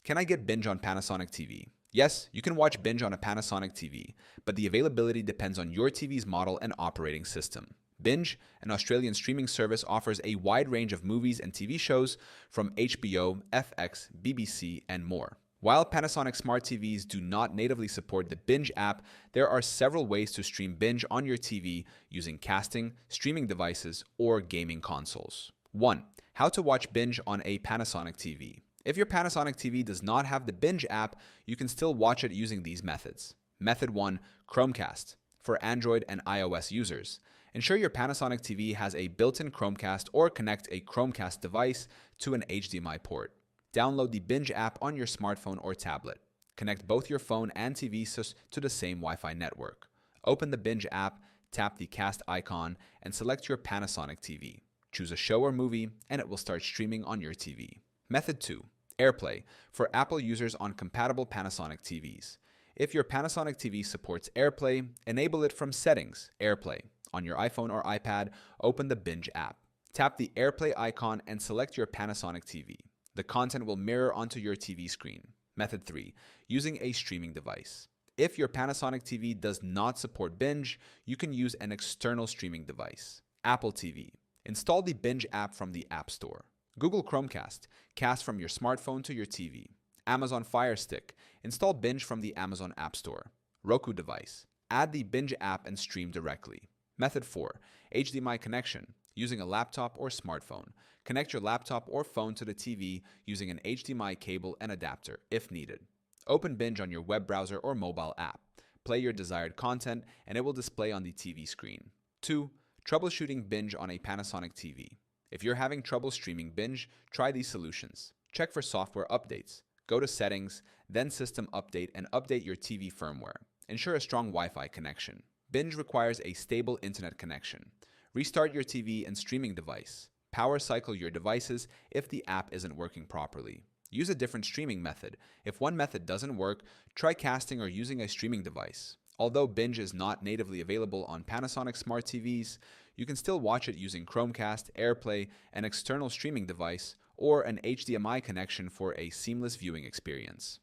Can I get Binge on Panasonic TV? Yes, you can watch Binge on a Panasonic TV, but the availability depends on your TV's model and operating system. Binge, an Australian streaming service, offers a wide range of movies and TV shows from HBO, FX, BBC, and more. While Panasonic Smart TVs do not natively support the Binge app, there are several ways to stream Binge on your TV using casting, streaming devices, or gaming consoles. 1. How to watch Binge on a Panasonic TV. If your Panasonic TV does not have the Binge app, you can still watch it using these methods. Method 1. Chromecast. For Android and iOS users, ensure your Panasonic TV has a built-in Chromecast or connect a Chromecast device to an HDMI port. Download the Binge app on your smartphone or tablet. Connect both your phone and TV to the same Wi-Fi network. Open the Binge app, tap the cast icon, and select your Panasonic TV. Choose a show or movie, and it will start streaming on your TV. Method 2. AirPlay, for Apple users on compatible Panasonic TVs. If your Panasonic TV supports AirPlay, enable it from Settings, AirPlay. On your iPhone or iPad, open the Binge app. Tap the AirPlay icon and select your Panasonic TV. The content will mirror onto your TV screen. Method 3. Using a streaming device. If your Panasonic TV does not support Binge, you can use an external streaming device. Apple TV. Install the Binge app from the App Store. Google Chromecast. Cast from your smartphone to your TV. Amazon Fire Stick. Install Binge from the Amazon App Store. Roku device. Add the Binge app and stream directly. Method 4. HDMI connection. Using a laptop or smartphone. Connect your laptop or phone to the TV using an HDMI cable and adapter if needed. Open Binge on your web browser or mobile app. Play your desired content and it will display on the TV screen. 2. Troubleshooting Binge on a Panasonic TV. If you're having trouble streaming Binge, try these solutions. Check for software updates. Go to Settings, then System Update and update your TV firmware. Ensure a strong Wi-Fi connection. Binge requires a stable internet connection. Restart your TV and streaming device. Power cycle your devices if the app isn't working properly. Use a different streaming method. If one method doesn't work, try casting or using a streaming device. Although Binge is not natively available on Panasonic Smart TVs, you can still watch it using Chromecast, AirPlay, an external streaming device, or an HDMI connection for a seamless viewing experience.